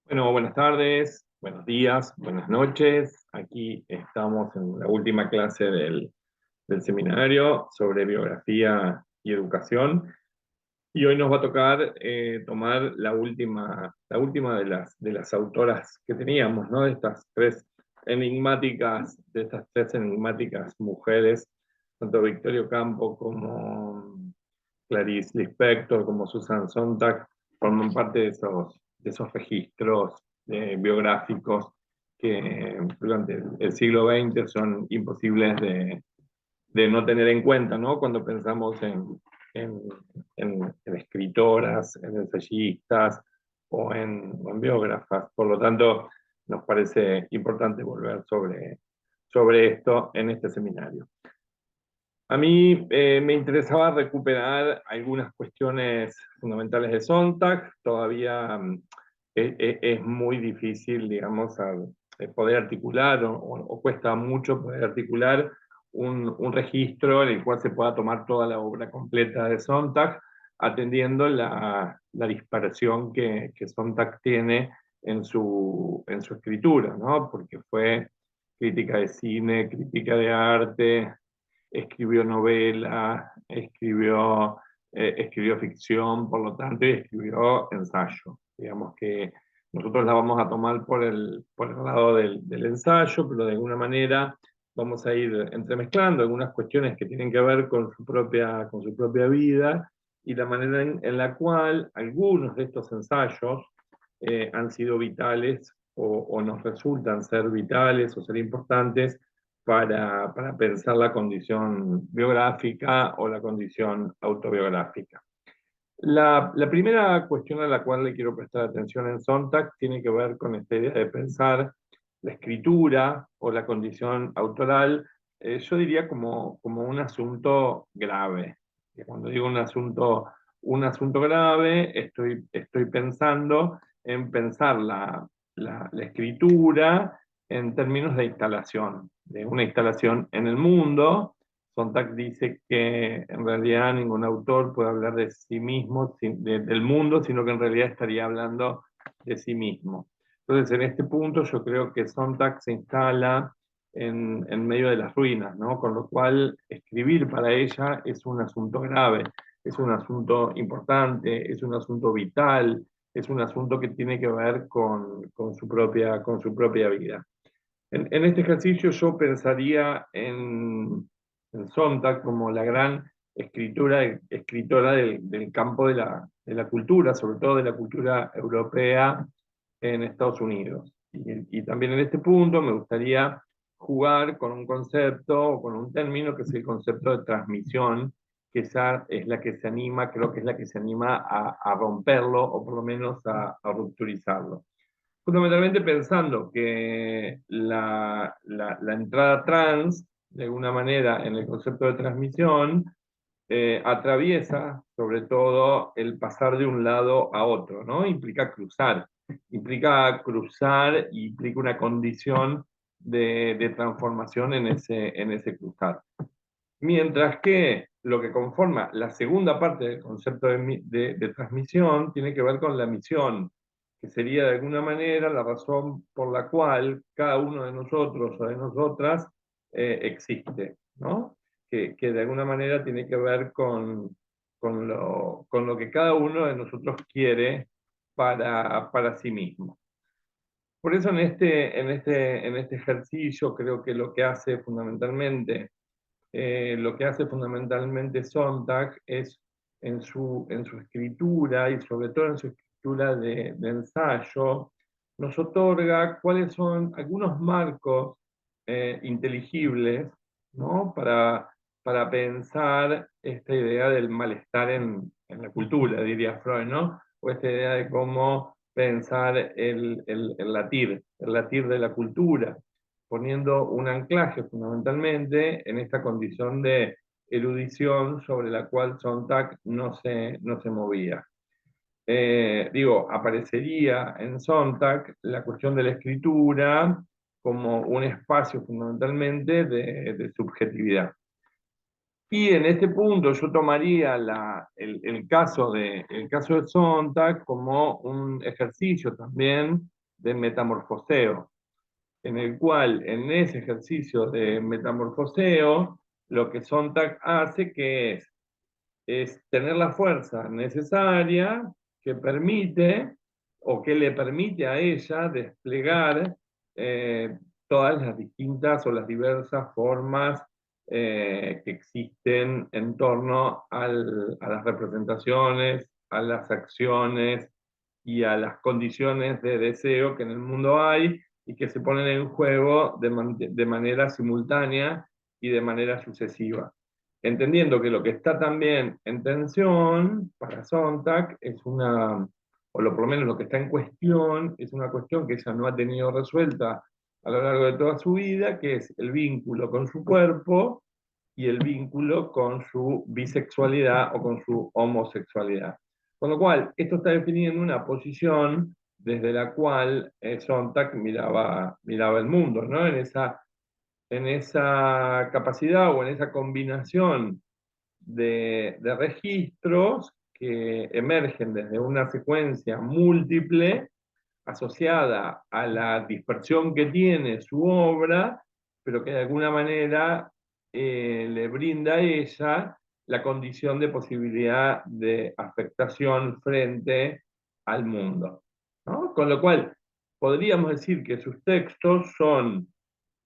Bueno, buenas tardes, buenos días, buenas noches. Aquí estamos en la última clase del seminario sobre biografía y educación. Y hoy nos va a tocar tomar la última de las autoras que teníamos, ¿no? De estas tres enigmáticas mujeres, tanto Victoria Ocampo como Clarice Lispector, como Susan Sontag, forman parte de esos registros biográficos que durante el siglo XX son imposibles de no tener en cuenta, ¿no? Cuando pensamos en, en escritoras, en ensayistas o en biógrafas. Por lo tanto, nos parece importante volver sobre esto en este seminario. A mí me interesaba recuperar algunas cuestiones fundamentales de Sontag. Todavía es muy difícil, digamos, poder articular o cuesta mucho poder articular un registro en el cual se pueda tomar toda la obra completa de Sontag, atendiendo la dispersión que Sontag tiene en su escritura, ¿no? Porque fue crítica de cine, crítica de arte, escribió novela, escribió ficción, por lo tanto, y escribió ensayo. Digamos que nosotros la vamos a tomar por el lado del ensayo, pero de alguna manera vamos a ir entremezclando algunas cuestiones que tienen que ver con su propia vida y la manera en la cual algunos de estos ensayos han sido vitales o nos resultan ser vitales o ser importantes para pensar la condición biográfica o la condición autobiográfica. La primera cuestión a la cual le quiero prestar atención en Sontag tiene que ver con esta idea de pensar la escritura o la condición autoral, yo diría como un asunto grave. Y cuando digo un asunto grave, estoy pensando en pensar la escritura en términos de instalación, de una instalación en el mundo. Sontag dice que en realidad ningún autor puede hablar de sí mismo, del mundo, sino que en realidad estaría hablando de sí mismo. Entonces, en este punto yo creo que Sontag se instala en medio de las ruinas, ¿no? Con lo cual escribir para ella es un asunto grave, es un asunto importante, es un asunto vital, es un asunto que tiene que ver con su propia vida. En este ejercicio yo pensaría en Sontag como la gran escritora del campo de la cultura, sobre todo de la cultura europea en Estados Unidos. Y también en este punto me gustaría jugar con un concepto o con un término que es el concepto de transmisión, que esa es la que se anima, creo que es la que se anima a romperlo o por lo menos a rupturizarlo. Fundamentalmente pensando que la entrada trans, de alguna manera, en el concepto de transmisión, atraviesa sobre todo el pasar de un lado a otro, ¿no? Implica cruzar y implica una condición de transformación en ese cruzar. Mientras que lo que conforma la segunda parte del concepto de transmisión tiene que ver con la misión, que sería de alguna manera la razón por la cual cada uno de nosotros o de nosotras existe, ¿no? Que de alguna manera tiene que ver con lo que cada uno de nosotros quiere para sí mismo. Por eso en este ejercicio creo que lo que hace fundamentalmente Sontag es en su escritura y sobre todo en su escritura de ensayo, nos otorga cuáles son algunos marcos inteligibles, ¿no? Para pensar esta idea del malestar en la cultura, diría Freud, ¿no? O esta idea de cómo pensar el latir de la cultura, poniendo un anclaje fundamentalmente en esta condición de erudición sobre la cual Sontag no se movía. Aparecería en Sontag la cuestión de la escritura como un espacio fundamentalmente de subjetividad. Y en este punto yo tomaría el caso de Sontag como un ejercicio también de metamorfoseo, en el cual en ese ejercicio de metamorfoseo, lo que Sontag hace que es tener la fuerza necesaria que permite o que le permite a ella desplegar eh, todas las distintas o las diversas formas que existen en torno a las representaciones, a las acciones y a las condiciones de deseo que en el mundo hay y que se ponen en juego de manera simultánea y de manera sucesiva, entendiendo que lo que está también en tensión para Sontag es una, o por lo menos lo que está en cuestión, es una cuestión que ella no ha tenido resuelta a lo largo de toda su vida, que es el vínculo con su cuerpo y el vínculo con su bisexualidad o con su homosexualidad. Con lo cual, esto está definiendo una posición desde la cual Sontag miraba el mundo, ¿no? En esa capacidad o en esa combinación de registros que emergen desde una secuencia múltiple asociada a la dispersión que tiene su obra, pero que de alguna manera le brinda a ella la condición de posibilidad de afectación frente al mundo, ¿no? Con lo cual, podríamos decir que sus textos son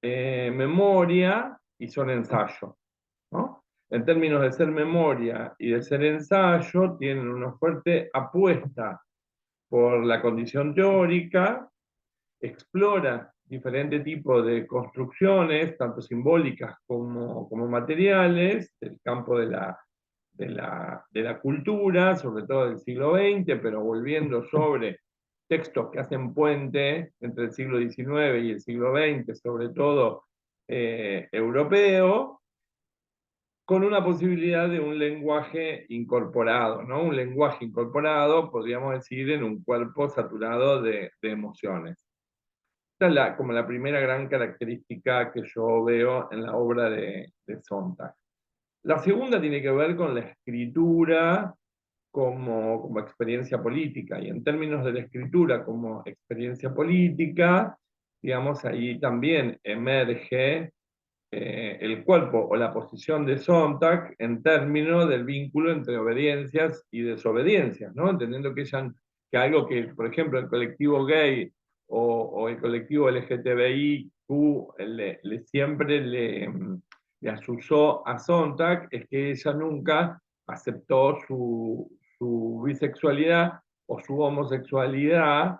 memoria y son ensayo, ¿no? En términos de ser memoria y de ser ensayo, tienen una fuerte apuesta por la condición teórica, explora diferentes tipos de construcciones, tanto simbólicas como materiales, del campo de la cultura, sobre todo del siglo XX, pero volviendo sobre textos que hacen puente entre el siglo XIX y el siglo XX, sobre todo europeo, con una posibilidad de un lenguaje incorporado, ¿no? Un lenguaje incorporado, podríamos decir, en un cuerpo saturado de emociones. Esta es como la primera gran característica que yo veo en la obra de Sontag. La segunda tiene que ver con la escritura como experiencia política, y en términos de la escritura como experiencia política, digamos, ahí también emerge el cuerpo o la posición de Sontag en términos del vínculo entre obediencias y desobediencias, ¿no? Entendiendo que algo que, por ejemplo, el colectivo gay o el colectivo LGTBIQ siempre le asusó a Sontag es que ella nunca aceptó su bisexualidad o su homosexualidad,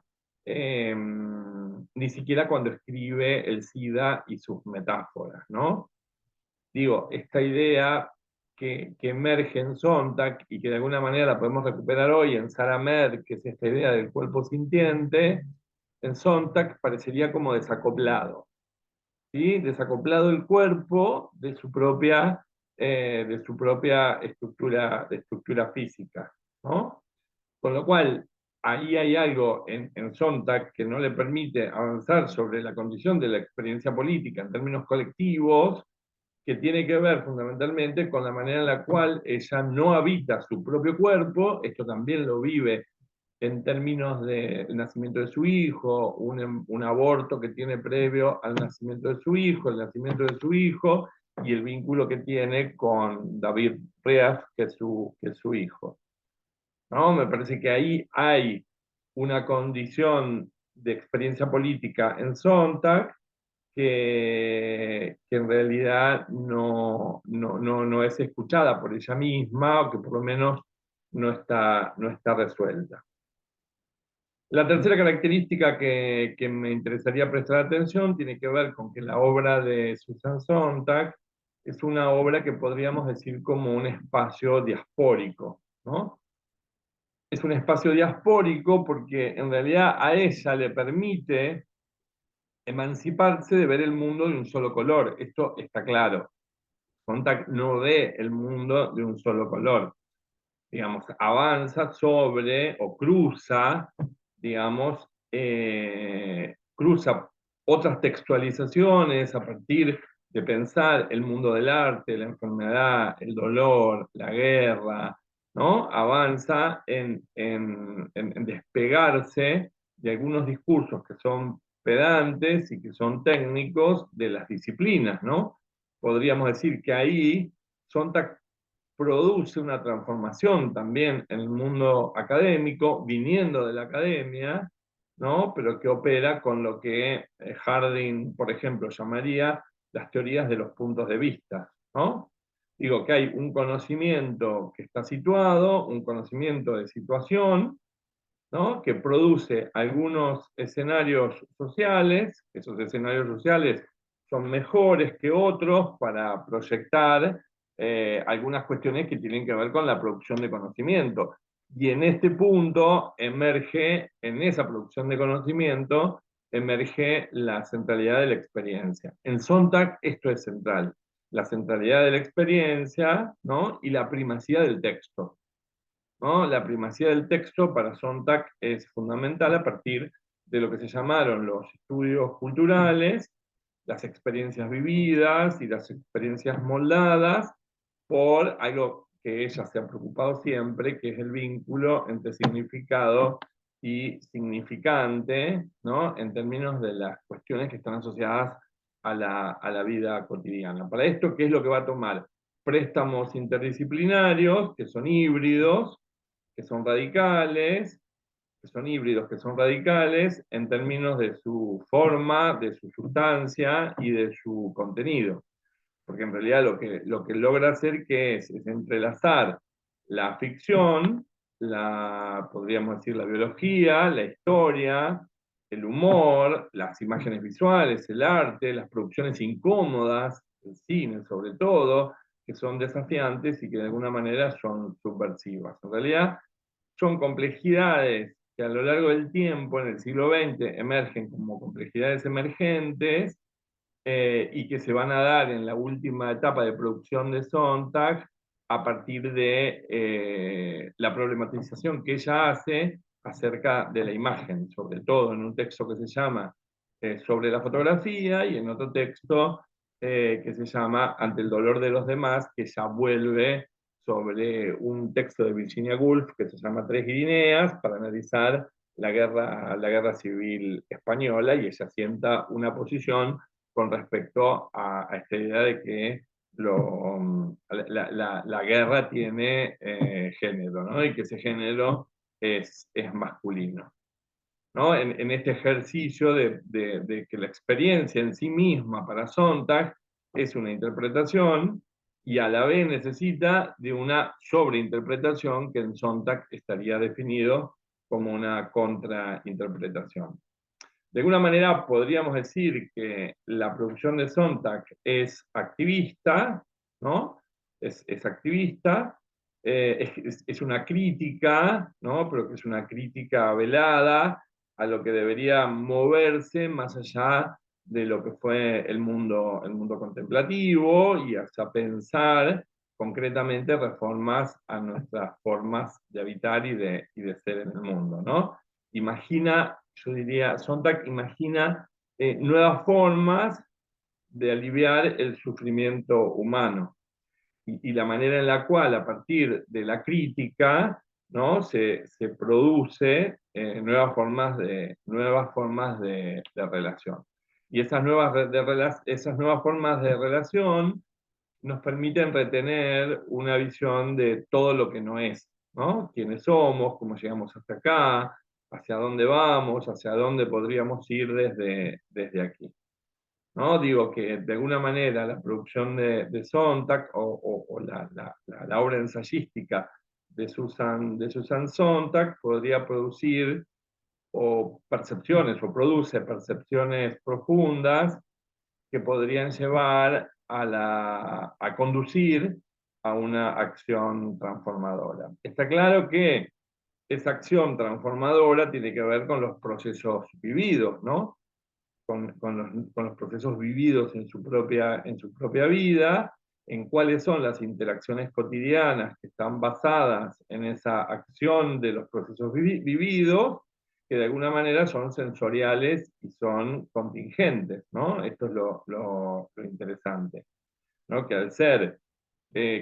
ni siquiera cuando escribe el SIDA y sus metáforas, ¿no? Digo, esta idea que emerge en Sontag y que de alguna manera la podemos recuperar hoy en Sarah Mer, que es esta idea del cuerpo sintiente, en Sontag parecería como desacoplado, ¿sí? Desacoplado el cuerpo de su propia estructura física, ¿no? Con lo cual, ahí hay algo en Sontag que no le permite avanzar sobre la condición de la experiencia política en términos colectivos, que tiene que ver fundamentalmente con la manera en la cual ella no habita su propio cuerpo. Esto también lo vive en términos del nacimiento de su hijo, un aborto que tiene previo al nacimiento de su hijo, el nacimiento de su hijo y el vínculo que tiene con David Reaf, que es su hijo, ¿no? Me parece que ahí hay una condición de experiencia política en Sontag que en realidad no es escuchada por ella misma, o que por lo menos no está resuelta. La tercera característica que me interesaría prestar atención tiene que ver con que la obra de Susan Sontag es una obra que podríamos decir como un espacio diaspórico, ¿no? Es un espacio diaspórico porque en realidad a ella le permite emanciparse de ver el mundo de un solo color. Esto está claro. Sontag no ve el mundo de un solo color. Digamos, avanza sobre o cruza, digamos, cruza otras textualizaciones a partir de pensar el mundo del arte, la enfermedad, el dolor, la guerra, ¿no? Avanza en despegarse de algunos discursos que son pedantes y que son técnicos de las disciplinas, ¿no? Podríamos decir que ahí Sontag produce una transformación también en el mundo académico, viniendo de la academia, ¿no? Pero que opera con lo que Harding, por ejemplo, llamaría las teorías de los puntos de vista, ¿no? Digo que hay un conocimiento que está situado, un conocimiento de situación, ¿no? Que produce algunos escenarios sociales, esos escenarios sociales son mejores que otros para proyectar algunas cuestiones que tienen que ver con la producción de conocimiento. Y en este punto emerge, en esa producción de conocimiento, emerge la centralidad de la experiencia. En Sontag esto es central, la centralidad de la experiencia, ¿no? Y la primacía del texto, ¿no? La primacía del texto para Sontag es fundamental a partir de lo que se llamaron los estudios culturales, las experiencias vividas y las experiencias moldadas por algo que ella se ha preocupado siempre, que es el vínculo entre significado y significante, ¿no? En términos de las cuestiones que están asociadas a la vida cotidiana. Para esto, ¿qué es lo que va a tomar? Préstamos interdisciplinarios, que son híbridos, que son radicales, que son híbridos, que son radicales en términos de su forma, de su sustancia y de su contenido. Porque en realidad lo que logra hacer que es entrelazar la ficción, podríamos decir la biología, la historia, el humor, las imágenes visuales, el arte, las producciones incómodas, el cine sobre todo, que son desafiantes y que de alguna manera son subversivas. En realidad son complejidades que a lo largo del tiempo, en el siglo XX, emergen como complejidades emergentes y que se van a dar en la última etapa de producción de Sontag a partir de la problematización que ella hace acerca de la imagen, sobre todo en un texto que se llama Sobre la fotografía y en otro texto que se llama Ante el dolor de los demás, que ya vuelve sobre un texto de Virginia Woolf que se llama Tres Guineas para analizar la guerra civil española, y ella sienta una posición con respecto a esta idea de que la guerra tiene género, ¿no? Y que ese género es masculino, ¿no? En este ejercicio de que la experiencia en sí misma para Sontag es una interpretación y a la vez necesita de una sobreinterpretación que en Sontag estaría definido como una contrainterpretación. De alguna manera podríamos decir que la producción de Sontag es activista, ¿no? Es activista, es una crítica, ¿no? Pero que es una crítica velada a lo que debería moverse más allá de lo que fue el mundo contemplativo y hasta pensar concretamente reformas a nuestras formas de habitar y de ser en el mundo, ¿no? Imagina, yo diría, Sontag imagina nuevas formas de aliviar el sufrimiento humano y la manera en la cual a partir de la crítica, ¿no? se produce nuevas formas de relación. Y esas nuevas formas de relación nos permiten retener una visión de todo lo que no es, ¿no? Quiénes somos, cómo llegamos hasta acá, hacia dónde vamos, hacia dónde podríamos ir desde aquí. ¿No? Digo que de alguna manera la producción de Sontag o la obra ensayística de Susan Sontag podría producir o produce percepciones profundas que podrían llevar a conducir a una acción transformadora. Está claro que esa acción transformadora tiene que ver con los procesos vividos, ¿no? Con los procesos vividos en su propia vida, en cuáles son las interacciones cotidianas que están basadas en esa acción de los procesos vividos, que de alguna manera son sensoriales y son contingentes, ¿no? Esto es lo interesante, ¿no? Que al ser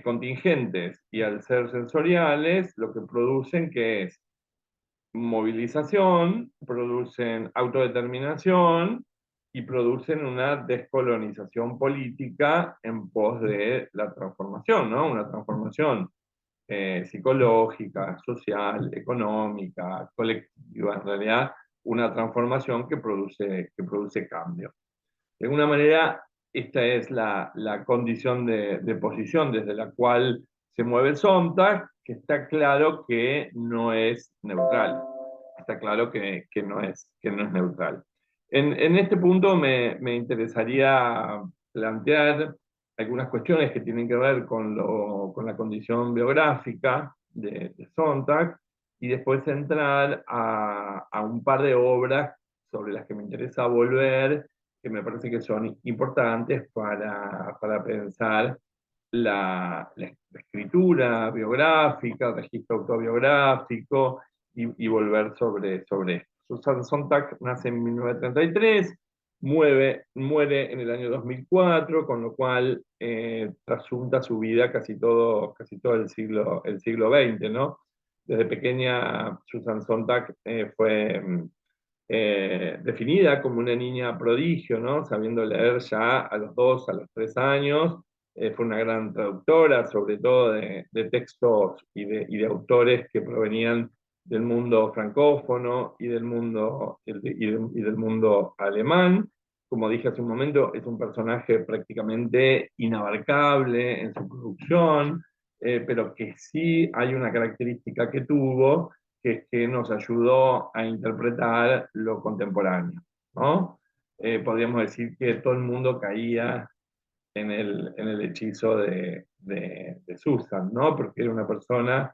contingentes y al ser sensoriales, lo que producen que es movilización, producen autodeterminación y producen una descolonización política en pos de la transformación, ¿no? Una transformación psicológica, social, económica, colectiva, en realidad una transformación que produce cambio. De alguna manera, esta es la condición de posición desde la cual se mueve el Sontag, que está claro que no es neutral. Está claro que no es neutral. En este punto me interesaría plantear algunas cuestiones que tienen que ver con la condición biográfica de Sontag y después entrar a un par de obras sobre las que me interesa volver, que me parece que son importantes para pensar la escritura biográfica, el registro autobiográfico y volver sobre esto. Susan Sontag nace en 1933, muere en el año 2004, con lo cual trasunta su vida casi todo el siglo XX, ¿no? Desde pequeña, Susan Sontag fue definida como una niña prodigio, ¿no? Sabiendo leer ya a los 2, a los 3 años. Fue una gran traductora, sobre todo de textos y de autores que provenían del mundo francófono y del mundo alemán. Como dije hace un momento, es un personaje prácticamente inabarcable en su producción, pero que sí hay una característica que tuvo, que es que nos ayudó a interpretar lo contemporáneo, ¿no? Podríamos decir que todo el mundo caía en el hechizo de Susan, ¿no? Porque era una persona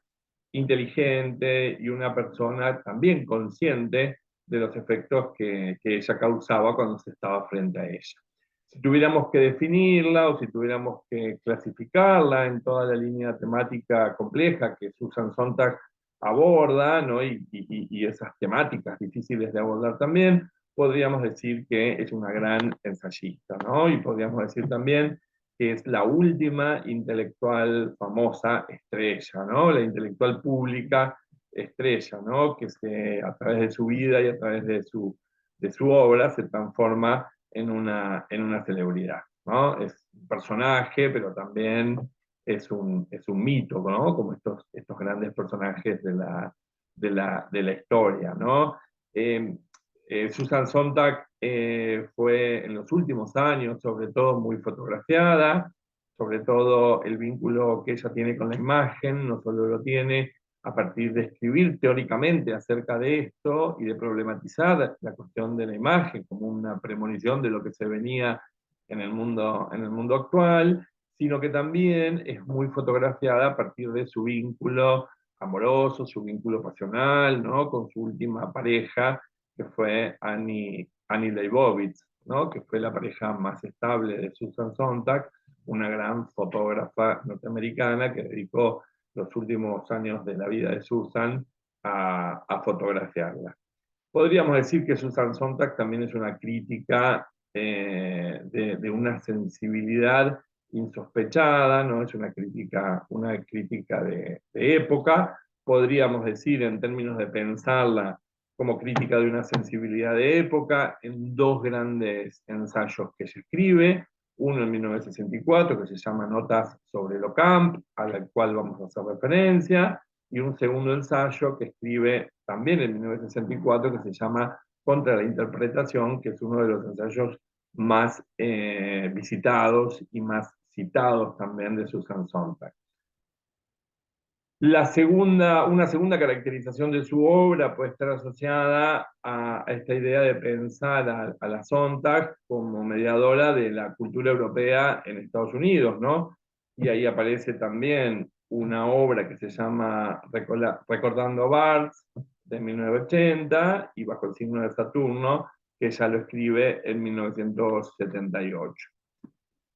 inteligente y una persona también consciente de los efectos que ella causaba cuando se estaba frente a ella. Si tuviéramos que definirla o si tuviéramos que clasificarla en toda la línea temática compleja que Susan Sontag aborda, ¿no? Y esas temáticas difíciles de abordar también, podríamos decir que es una gran ensayista, ¿no? Y podríamos decir también que es la última intelectual famosa estrella, ¿no? La intelectual pública estrella, ¿no? A través de su vida y a través de su obra se transforma en una celebridad, ¿no? Es un personaje, pero también es un mito, ¿no? Como estos grandes personajes de la historia, ¿no? Susan Sontag fue en los últimos años, sobre todo, muy fotografiada, sobre todo el vínculo que ella tiene con la imagen, no solo lo tiene a partir de escribir teóricamente acerca de esto y de problematizar la cuestión de la imagen como una premonición de lo que se venía en el mundo actual, sino que también es muy fotografiada a partir de su vínculo amoroso, su vínculo pasional, ¿no? Con su última pareja, que fue Annie Leibovitz, ¿no? Que fue la pareja más estable de Susan Sontag, una gran fotógrafa norteamericana que dedicó los últimos años de la vida de Susan a fotografiarla. Podríamos decir que Susan Sontag también es una crítica de una sensibilidad insospechada, ¿no? Es una crítica de época. Podríamos decir, en términos de pensarla, como crítica de una sensibilidad de época, en dos grandes ensayos que se escribe, uno en 1964 que se llama Notas sobre l'Ocamp, al cual vamos a hacer referencia, y un segundo ensayo que escribe también en 1964 que se llama Contra la Interpretación, que es uno de los ensayos más visitados y más citados también de Susan Sontag. Una segunda caracterización de su obra puede estar asociada a esta idea de pensar a la Sontag como mediadora de la cultura europea en Estados Unidos, ¿no? Y ahí aparece también una obra que se llama Recordando a Barthes, de 1980, y Bajo el signo de Saturno, que ella lo escribe en 1978.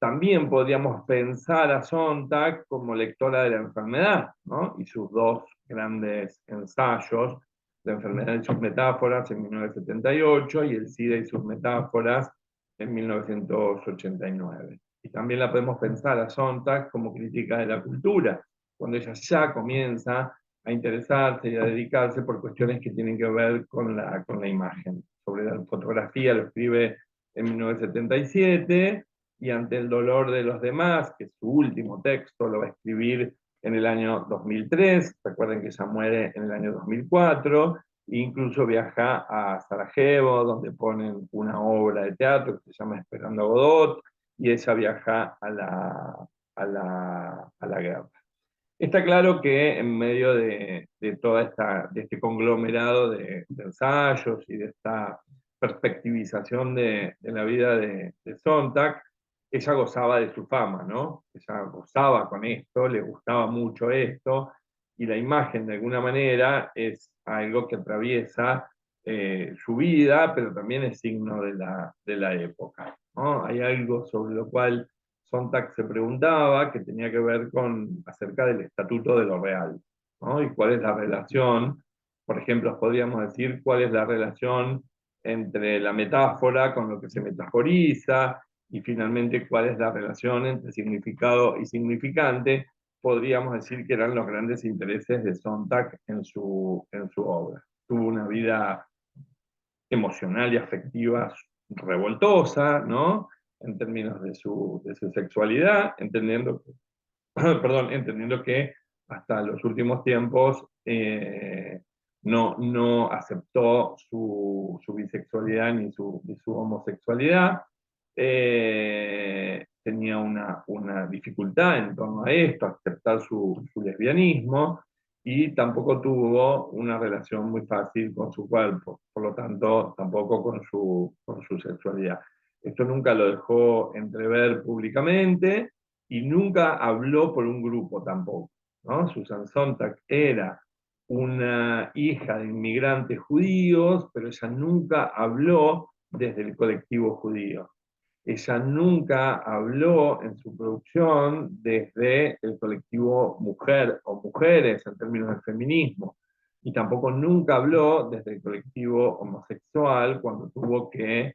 También podríamos pensar a Sontag como lectora de la enfermedad, ¿no? Y sus dos grandes ensayos, La enfermedad y sus metáforas en 1978 y El SIDA y sus metáforas en 1989. Y también la podemos pensar a Sontag como crítica de la cultura, cuando ella ya comienza a interesarse y a dedicarse por cuestiones que tienen que ver con la imagen. Sobre la fotografía lo escribe en 1977, y ante el dolor de los demás, que su último texto lo va a escribir en el año 2003, recuerden que ella muere en el año 2004, e incluso viaja a Sarajevo, donde ponen una obra de teatro que se llama Esperando a Godot, y ella viaja a la guerra. Está claro que en medio de toda de este conglomerado de ensayos y de esta perspectivización de la vida de Sontag, ella gozaba de su fama, ¿no? Ella gozaba con esto, le gustaba mucho esto, y la imagen de alguna manera es algo que atraviesa su vida, pero también es signo de la época, ¿no? Hay algo sobre lo cual Sontag se preguntaba, que tenía que ver acerca del estatuto de lo real, ¿no? Y cuál es la relación, por ejemplo, podríamos decir cuál es la relación entre la metáfora con lo que se metaforiza, y finalmente cuál es la relación entre significado y significante. Podríamos decir que eran los grandes intereses de Sontag en su obra. Tuvo una vida emocional y afectiva revoltosa, ¿no? En términos de su sexualidad, entendiendo, perdón, entendiendo que hasta los últimos tiempos no aceptó su bisexualidad ni su homosexualidad. Tenía una dificultad en torno a esto, a aceptar su lesbianismo, y tampoco tuvo una relación muy fácil con su cuerpo, por lo tanto, tampoco con su sexualidad. Esto nunca lo dejó entrever públicamente, y nunca habló por un grupo tampoco, ¿no? Susan Sontag era una hija de inmigrantes judíos, pero ella nunca habló desde el colectivo judío. Ella nunca habló en su producción desde el colectivo mujer o mujeres en términos de feminismo, y tampoco nunca habló desde el colectivo homosexual cuando tuvo que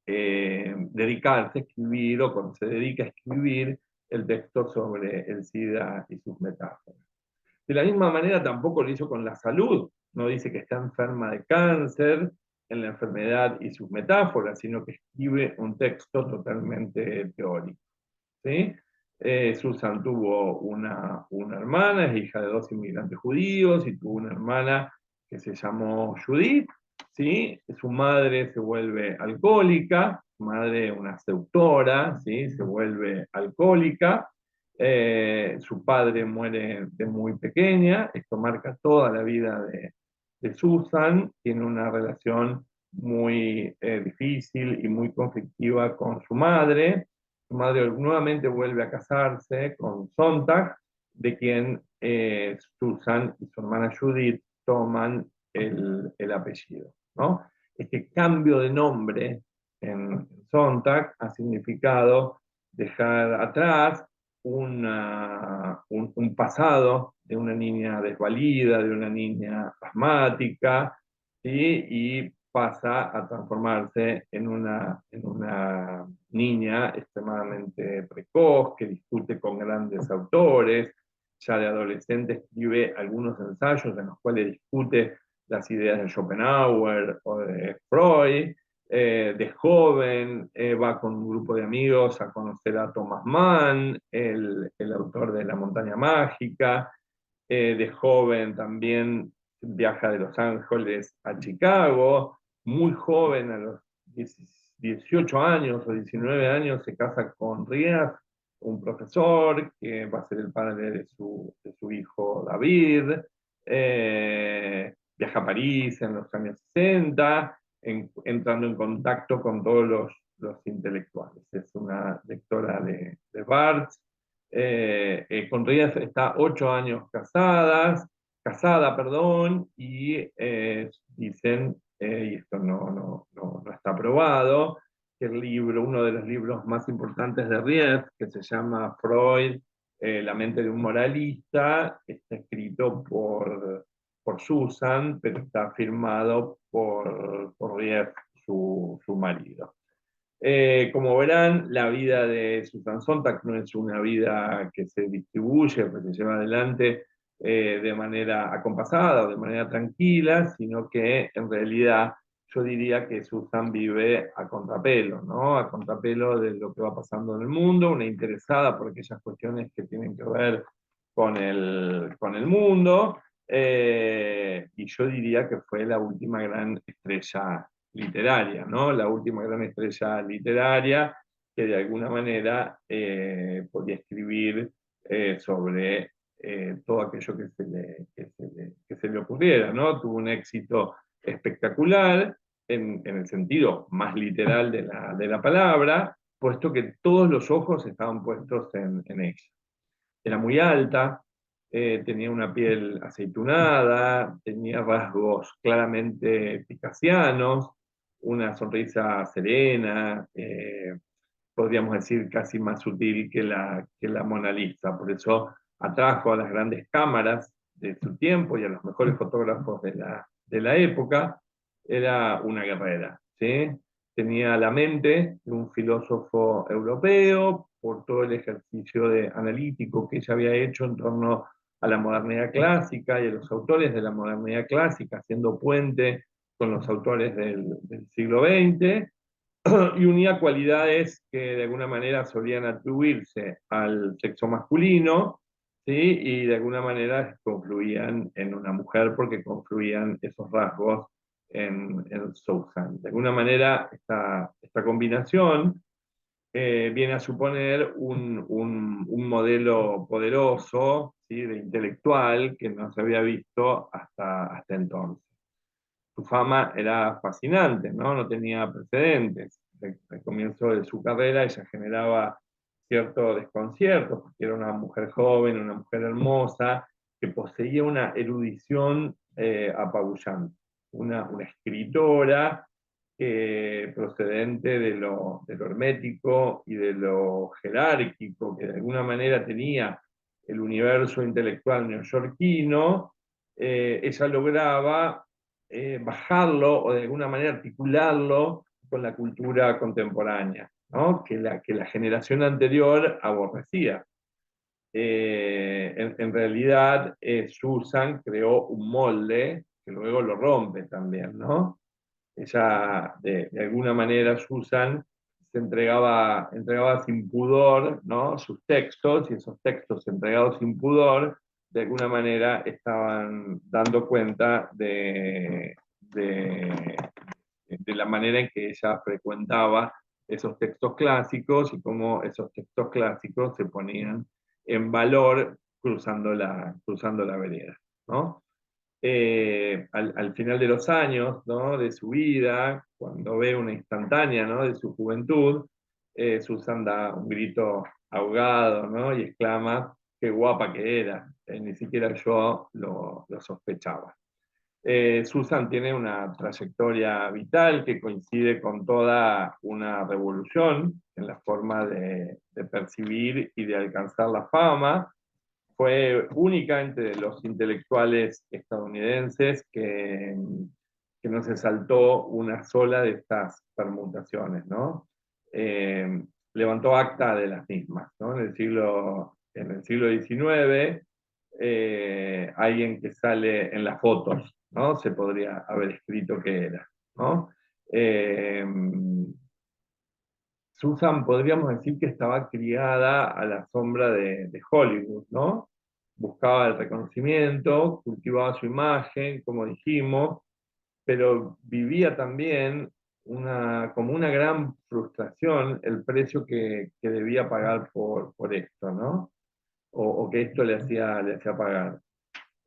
dedicarse a escribir, o cuando se dedica a escribir el texto sobre el SIDA y sus metáforas. De la misma manera tampoco lo hizo con la salud, no dice que está enferma de cáncer en la enfermedad y sus metáforas, sino que escribe un texto totalmente teórico, ¿sí? Susan tuvo una hermana, es hija de dos inmigrantes judíos, y tuvo una hermana que se llamó Judith, ¿sí? Su madre se vuelve alcohólica, su madre una seductora, ¿sí? Se vuelve alcohólica. Su padre muere de muy pequeña, esto marca toda la vida de Susan, tiene una relación muy difícil y muy conflictiva con su madre. Su madre nuevamente vuelve a casarse con Sontag, de quien Susan y su hermana Judith toman el apellido, ¿no? Este cambio de nombre en Sontag ha significado dejar atrás un pasado de una niña desvalida, de una niña asmática, ¿sí? Y pasa a transformarse en una niña extremadamente precoz, que discute con grandes autores. Ya de adolescente escribe algunos ensayos en los cuales discute las ideas de Schopenhauer o de Freud. De joven va con un grupo de amigos a conocer a Thomas Mann, el autor de La montaña mágica. De joven también viaja de Los Ángeles a Chicago. Muy joven, a los 18 años o 19 años, se casa con Rias, un profesor que va a ser el padre de su hijo David. Viaja a París en los años 60, entrando en contacto con todos los intelectuales. Es una lectora de Barthes. Con Rías está 8 años casada, perdón, y dicen, y esto no está aprobado, que el libro, uno de los libros más importantes de Ries, que se llama Freud, La mente de un moralista, está escrito por Susan, pero está firmado por Ries, su marido. Como verán, la vida de Susan Sontag no es una vida que se distribuye, que se lleva adelante de manera acompasada o de manera tranquila, sino que en realidad yo diría que Susan vive a contrapelo, ¿no? A contrapelo de lo que va pasando en el mundo, una interesada por aquellas cuestiones que tienen que ver con el mundo, y yo diría que fue la última gran estrella literaria, ¿no? La última gran estrella literaria que de alguna manera podía escribir sobre todo aquello que se le ocurriera, ¿no? Tuvo un éxito espectacular en el sentido más literal de la palabra, puesto que todos los ojos estaban puestos en ella. Era muy alta, tenía una piel aceitunada, tenía rasgos claramente picasianos, una sonrisa serena, podríamos decir casi más sutil que la Mona Lisa. Por eso atrajo a las grandes cámaras de su tiempo y a los mejores fotógrafos de la época. Era una guerrera, ¿sí? Tenía la mente de un filósofo europeo por todo el ejercicio analítico que ella había hecho en torno a la modernidad clásica y a los autores de la modernidad clásica, haciendo puente con los autores del siglo XX, y unía cualidades que de alguna manera solían atribuirse al sexo masculino, ¿sí? Y de alguna manera confluían en una mujer porque confluían esos rasgos en Susan. De alguna manera, esta combinación viene a suponer un modelo poderoso, ¿sí? De intelectual que no se había visto hasta entonces. Su fama era fascinante, ¿no? No tenía precedentes. Al comienzo de su carrera ella generaba cierto desconcierto, porque era una mujer joven, una mujer hermosa, que poseía una erudición apabullante, una escritora procedente de lo hermético y de lo jerárquico, que de alguna manera tenía el universo intelectual neoyorquino, ella lograba bajarlo o de alguna manera articularlo con la cultura contemporánea, ¿no? Que la generación anterior aborrecía. En realidad, Susan creó un molde que luego lo rompe también, ¿no? Ella, de alguna manera, Susan se entregaba sin pudor, ¿no? Sus textos, y esos textos entregados sin pudor, de alguna manera estaban dando cuenta de la manera en que ella frecuentaba esos textos clásicos y cómo esos textos clásicos se ponían en valor cruzando la vereda, ¿no? Al final de los años, ¿no? De su vida, cuando ve una instantánea, ¿no? De su juventud, Susan da un grito ahogado, ¿no? Y exclama, qué guapa que era. Ni siquiera yo lo sospechaba. Susan tiene una trayectoria vital que coincide con toda una revolución en la forma de percibir y de alcanzar la fama. Fue única entre los intelectuales estadounidenses que no se saltó una sola de estas permutaciones, ¿no? Levantó acta de las mismas, ¿no? En el siglo XIX, alguien que sale en las fotos, ¿no? Se podría haber escrito que era, ¿no? Eh, Susan podríamos decir que estaba criada a la sombra de Hollywood, ¿no? Buscaba el reconocimiento, cultivaba su imagen, como dijimos, pero vivía también como una gran frustración el precio que debía pagar por esto, ¿no? O que esto le hacía pagar.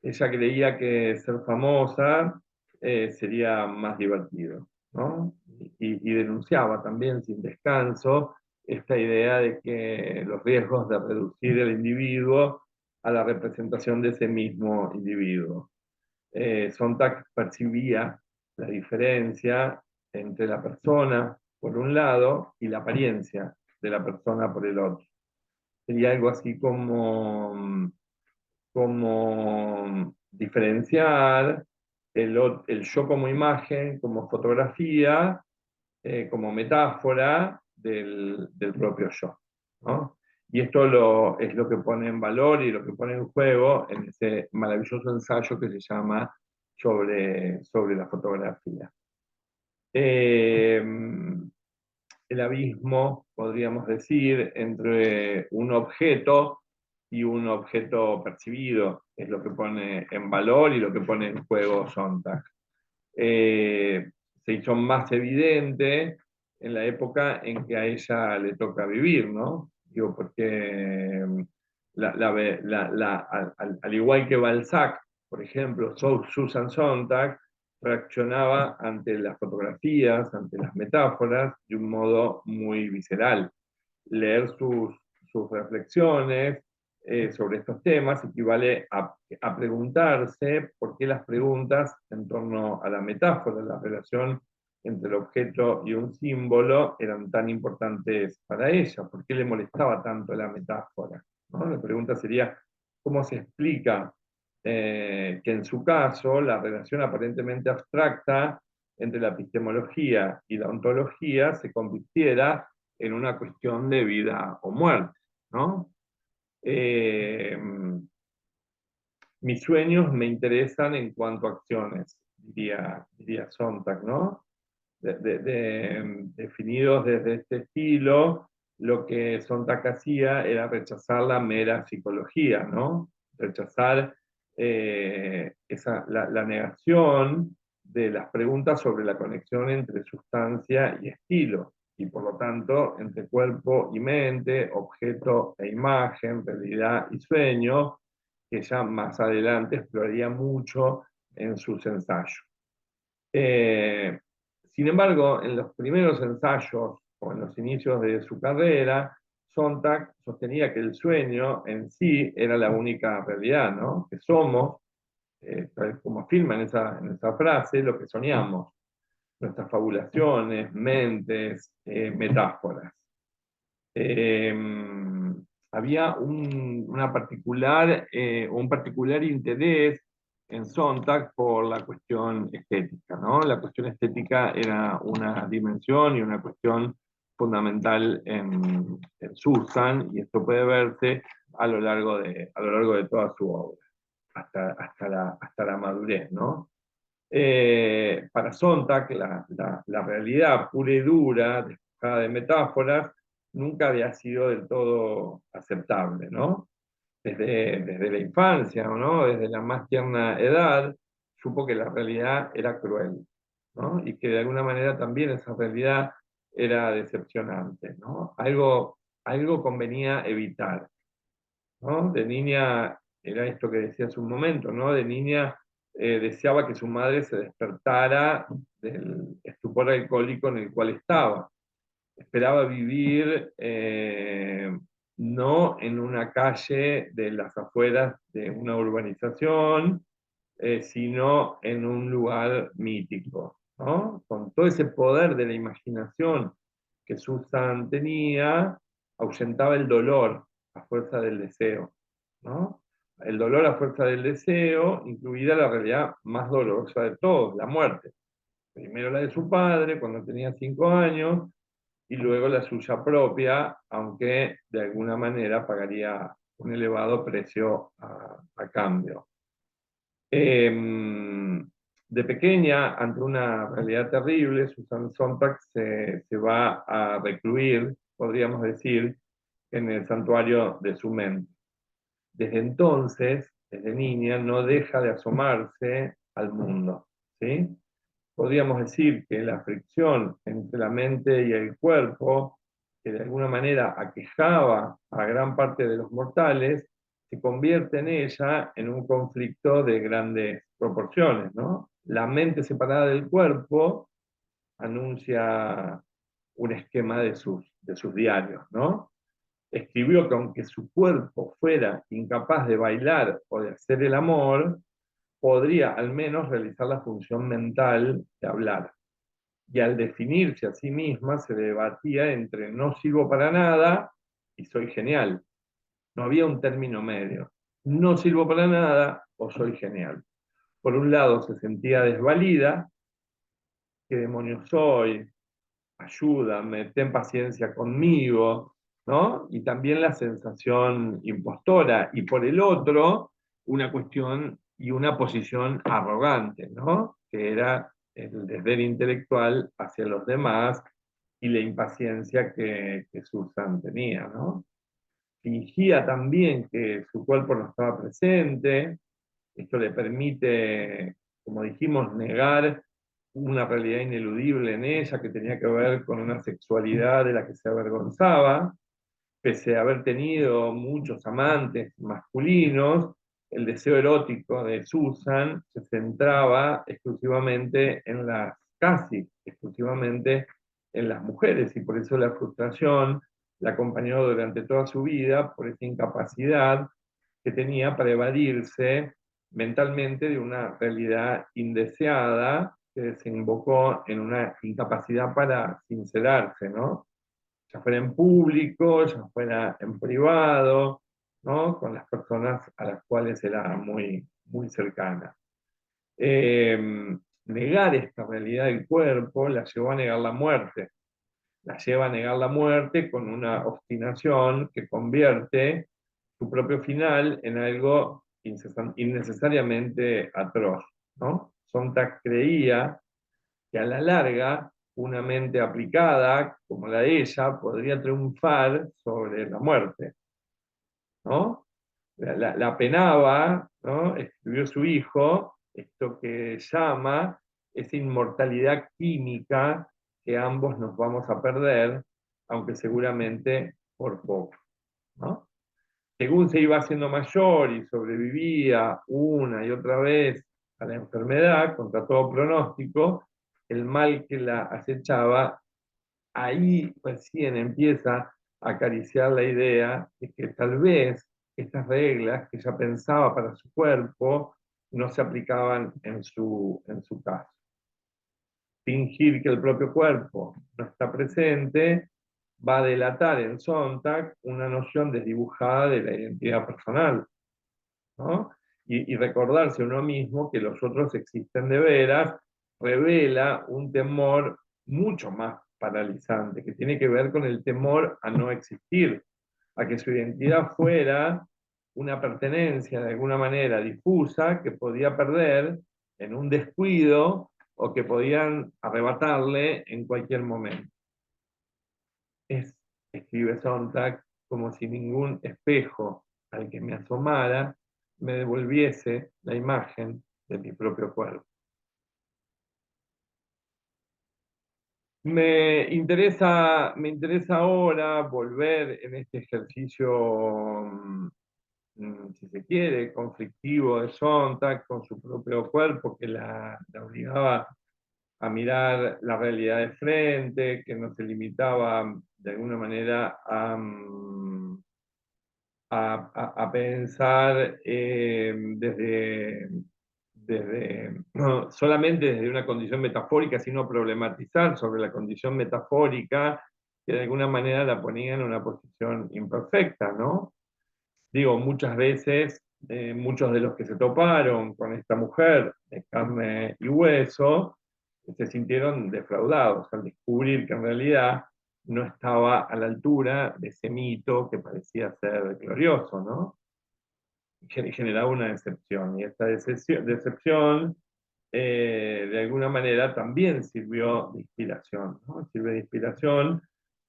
Ella creía que ser famosa sería más divertido, ¿no? Y denunciaba también sin descanso esta idea de que los riesgos de reducir el individuo a la representación de ese mismo individuo. Sontag percibía la diferencia entre la persona por un lado y la apariencia de la persona por el otro. Sería algo así como diferenciar el yo como imagen, como fotografía, como metáfora del propio yo, ¿no? Y esto es lo que pone en valor y lo que pone en juego en ese maravilloso ensayo que se llama sobre la fotografía. Eh, el abismo, podríamos decir, entre un objeto y un objeto percibido, es lo que pone en valor y lo que pone en juego Sontag. Se hizo más evidente en la época en que a ella le toca vivir, ¿no? Digo, porque al igual que Balzac, por ejemplo, Susan Sontag reaccionaba ante las fotografías, ante las metáforas, de un modo muy visceral. Leer sus reflexiones sobre estos temas equivale a preguntarse por qué las preguntas en torno a la metáfora, la relación entre el objeto y un símbolo, eran tan importantes para ella, por qué le molestaba tanto la metáfora, ¿no? La pregunta sería, ¿cómo se explica que en su caso la relación aparentemente abstracta entre la epistemología y la ontología se convirtiera en una cuestión de vida o muerte, ¿no? Eh, Mis sueños me interesan en cuanto a acciones, diría Sontag, ¿no? Definidos desde este estilo, lo que Sontag hacía era rechazar la mera psicología, ¿no? Rechazar la negación de las preguntas sobre la conexión entre sustancia y estilo, y por lo tanto entre cuerpo y mente, objeto e imagen, realidad y sueño, que ya más adelante exploraría mucho en sus ensayos. Eh, Sin embargo, en los primeros ensayos o en los inicios de su carrera, Sontag sostenía que el sueño en sí era la única realidad, ¿no? Que somos, tal vez como afirma en esa frase, lo que soñamos, nuestras fabulaciones, mentes, metáforas. Eh, Había un particular interés en Sontag por la cuestión estética, ¿no? La cuestión estética era una dimensión y una cuestión fundamental en Susan, y esto puede verse a lo largo de toda su obra, hasta la madurez, ¿no? Para Sontag, la realidad pura y dura, despojada de metáforas, nunca había sido del todo aceptable, ¿no? Desde la infancia, ¿no? Desde la más tierna edad, supo que la realidad era cruel, ¿no? Y que de alguna manera también esa realidad era decepcionante, ¿no? Algo convenía evitar, ¿no? De niña, era esto que decía hace un momento, ¿no? De niña deseaba que su madre se despertara del estupor alcohólico en el cual estaba. Esperaba vivir no en una calle de las afueras de una urbanización, sino en un lugar mítico, ¿no? Con todo ese poder de la imaginación que Susan tenía, ahuyentaba el dolor a fuerza del deseo, ¿no? El dolor a fuerza del deseo, incluida la realidad más dolorosa de todos, la muerte. Primero la de su padre, cuando tenía 5 años, y luego la suya propia, aunque de alguna manera pagaría un elevado precio a cambio. De pequeña, ante una realidad terrible, Susan Sontag se va a recluir, podríamos decir, en el santuario de su mente. Desde entonces, desde niña, no deja de asomarse al mundo, ¿sí? Podríamos decir que la fricción entre la mente y el cuerpo, que de alguna manera aquejaba a gran parte de los mortales, se convierte en ella en un conflicto de grandes proporciones, ¿no? La mente separada del cuerpo anuncia un esquema de sus diarios, ¿no? Escribió que aunque su cuerpo fuera incapaz de bailar o de hacer el amor, podría al menos realizar la función mental de hablar. Y al definirse a sí misma se debatía entre no sirvo para nada y soy genial. No había un término medio. No sirvo para nada o soy genial. Por un lado se sentía desvalida, ¿qué demonios soy? Ayúdame, ten paciencia conmigo, ¿no? Y también la sensación impostora, y por el otro, una cuestión y una posición arrogante, ¿no? Que era el desdén intelectual hacia los demás y la impaciencia que Susan tenía, ¿no? Fingía también que su cuerpo no estaba presente, esto le permite, como dijimos, negar una realidad ineludible en ella que tenía que ver con una sexualidad de la que se avergonzaba, pese a haber tenido muchos amantes masculinos. El deseo erótico de Susan se centraba exclusivamente en casi exclusivamente en las mujeres, y por eso la frustración la acompañó durante toda su vida por esa incapacidad que tenía para evadirse mentalmente de una realidad indeseada que desembocó en una incapacidad para sincerarse, ¿no? Ya fuera en público, ya fuera en privado, ¿no? Con las personas a las cuales era muy, muy cercana. Negar esta realidad del cuerpo la llevó a negar la muerte. La lleva a negar la muerte con una obstinación que convierte su propio final en algo innecesariamente atroz, ¿no? Sontag creía que a la larga una mente aplicada como la de ella podría triunfar sobre la muerte, ¿no? La penaba, ¿no? Escribió su hijo, esto que llama esa inmortalidad química que ambos nos vamos a perder, aunque seguramente por poco, ¿no? Según se iba haciendo mayor y sobrevivía una y otra vez a la enfermedad, contra todo pronóstico, el mal que la acechaba, ahí recién empieza a acariciar la idea de que tal vez estas reglas que ella pensaba para su cuerpo no se aplicaban en su caso. Fingir que el propio cuerpo no está presente va a delatar en Sontag una noción desdibujada de la identidad personal, ¿no? Y recordarse uno mismo que los otros existen de veras revela un temor mucho más paralizante, que tiene que ver con el temor a no existir, a que su identidad fuera una pertenencia de alguna manera difusa que podía perder en un descuido o que podían arrebatarle en cualquier momento. Escribe Sontag, como si ningún espejo al que me asomara me devolviese la imagen de mi propio cuerpo. Me interesa ahora volver en este ejercicio, si se quiere, conflictivo de Sontag con su propio cuerpo, que la obligaba a mirar la realidad de frente, que no se limitaba de alguna manera a pensar no solamente desde una condición metafórica, sino a problematizar sobre la condición metafórica, que de alguna manera la ponía en una posición imperfecta, ¿no? Digo, muchas veces, muchos de los que se toparon con esta mujer de carne y hueso, se sintieron defraudados al descubrir que en realidad no estaba a la altura de ese mito que parecía ser glorioso, ¿no? Generaba una decepción, y esta decepción de alguna manera también sirvió de inspiración, ¿no?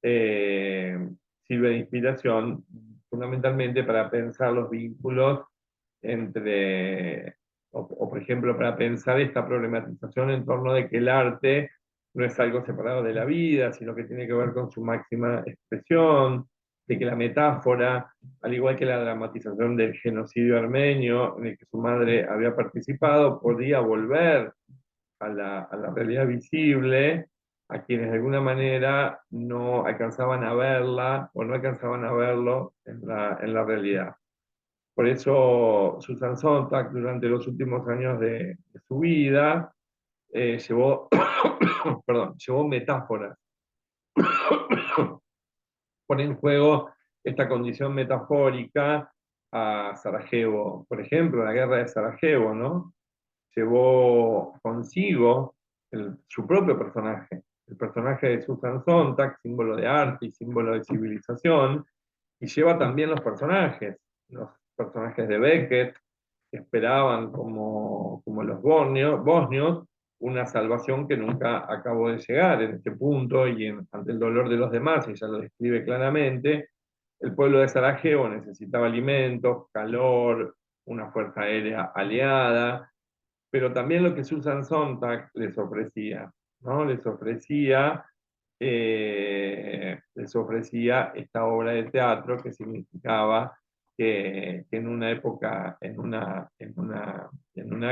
Eh, sirve de inspiración fundamentalmente para pensar los vínculos entre, por ejemplo, para pensar esta problematización en torno de que el arte no es algo separado de la vida, sino que tiene que ver con su máxima expresión, de que la metáfora, al igual que la dramatización del genocidio armenio en el que su madre había participado, podía volver a la realidad visible a quienes de alguna manera no alcanzaban a verla o no alcanzaban a verlo en la realidad. Por eso Susan Sontag durante los últimos años de su vida llevó, perdón, llevó metáforas, pone en juego esta condición metafórica a Sarajevo, por ejemplo, la guerra de Sarajevo, ¿no? Llevó consigo su propio personaje, el personaje de Susan Sontag, símbolo de arte y símbolo de civilización, y lleva también los personajes de Beckett, que esperaban como los bosnios una salvación que nunca acabó de llegar en este punto y ante el dolor de los demás, ella lo describe claramente. El pueblo de Sarajevo necesitaba alimentos, calor, una fuerza aérea aliada, pero también lo que Susan Sontag les ofrecía, ¿no? Les ofrecía esta obra de teatro que significaba que en una época, en una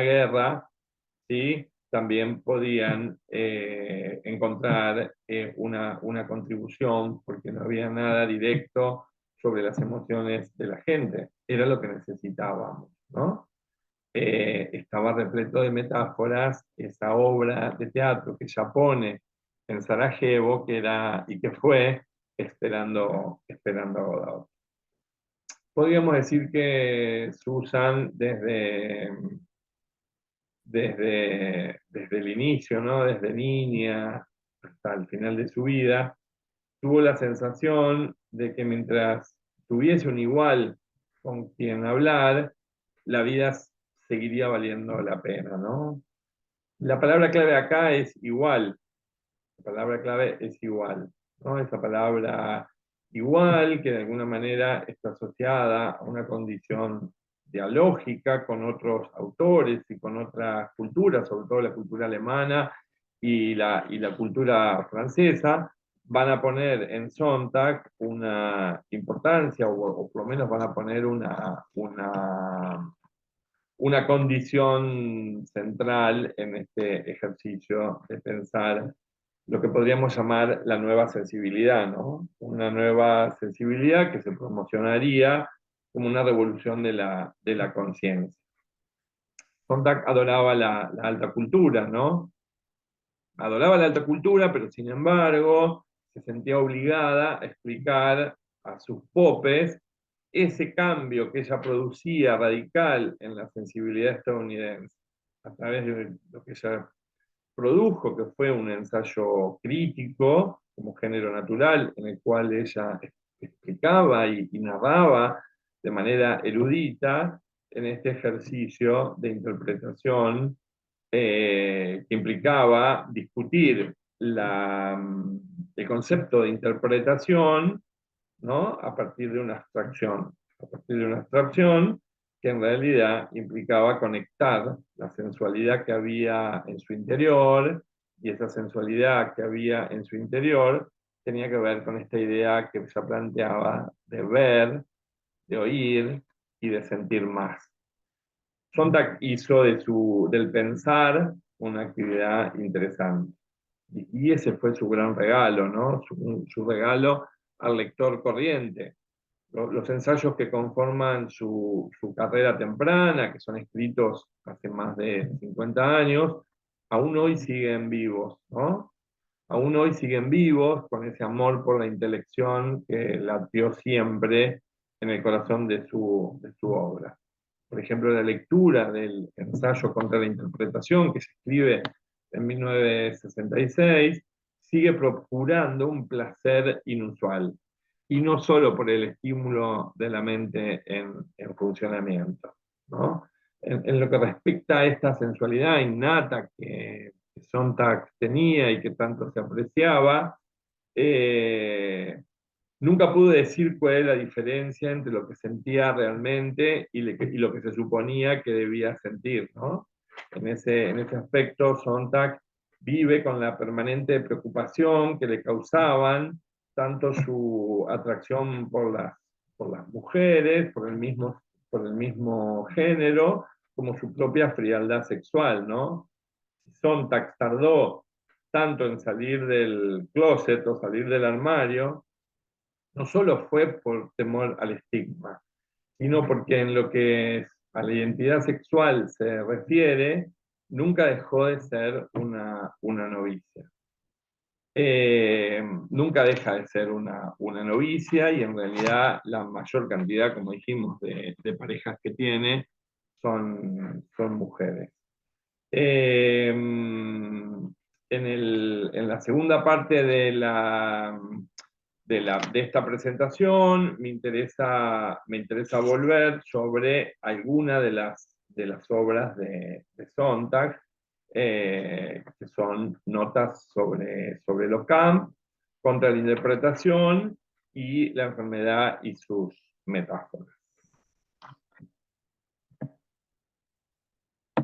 guerra, ¿sí? También podían encontrar una contribución, porque no había nada directo sobre las emociones de la gente. Era lo que necesitábamos, ¿no? Estaba repleto de metáforas, esa obra de teatro que ella pone en Sarajevo, que era y que fue esperando a Godot. Podríamos decir que Susan, desde el inicio, ¿no? Desde niña hasta el final de su vida, tuvo la sensación de que mientras tuviese un igual con quien hablar, la vida seguiría valiendo la pena, ¿no? La palabra clave acá es igual. La palabra clave es igual, ¿no? Esa palabra igual, que de alguna manera está asociada a una condición dialógica con otros autores y con otras culturas, sobre todo la cultura alemana y la cultura francesa, van a poner en Sontag una importancia, o por lo menos van a poner una condición central en este ejercicio de pensar lo que podríamos llamar la nueva sensibilidad, ¿no? Una nueva sensibilidad que se promocionaría como una revolución de la conciencia. Sontag adoraba la alta cultura, ¿no? Adoraba la alta cultura, pero sin embargo se sentía obligada a explicar a sus popes ese cambio que ella producía radical en la sensibilidad estadounidense, a través de lo que ella produjo, que fue un ensayo crítico como género natural, en el cual ella explicaba y narraba de manera erudita en este ejercicio de interpretación que implicaba discutir el concepto de interpretación, ¿no? A partir de una abstracción, a partir de una abstracción que en realidad implicaba conectar la sensualidad que había en su interior, y esa sensualidad que había en su interior tenía que ver con esta idea que se planteaba de ver, de oír y de sentir más. Sontag hizo del pensar una actividad interesante. Y ese fue su gran regalo, ¿no? Su regalo al lector corriente. Los ensayos que conforman su carrera temprana, que son escritos hace más de 50 años, aún hoy siguen vivos, ¿no? Aún hoy siguen vivos con ese amor por la intelección que latió siempre en el corazón de su obra. Por ejemplo, la lectura del ensayo contra la interpretación que se escribe en 1966 sigue procurando un placer inusual, y no solo por el estímulo de la mente en funcionamiento, ¿no? En lo que respecta a esta sensualidad innata que Sontag tenía y que tanto se apreciaba, eh, nunca pude decir cuál era la diferencia entre lo que sentía realmente y lo que se suponía que debía sentir, ¿no? En ese aspecto, Sontag vive con la permanente preocupación que le causaban tanto su atracción por las mujeres, por el mismo género, como su propia frialdad sexual, ¿no? Sontag tardó tanto en salir del closet o salir del armario, no solo fue por temor al estigma, sino porque en lo que a la identidad sexual se refiere, nunca dejó de ser una novicia. Nunca deja de ser una novicia, y en realidad la mayor cantidad, como dijimos, de parejas que tiene son mujeres. en la segunda parte de esta presentación me interesa volver sobre alguna de las obras de Sontag, que son notas sobre el Ocamp, contra la interpretación y la enfermedad y sus metáforas.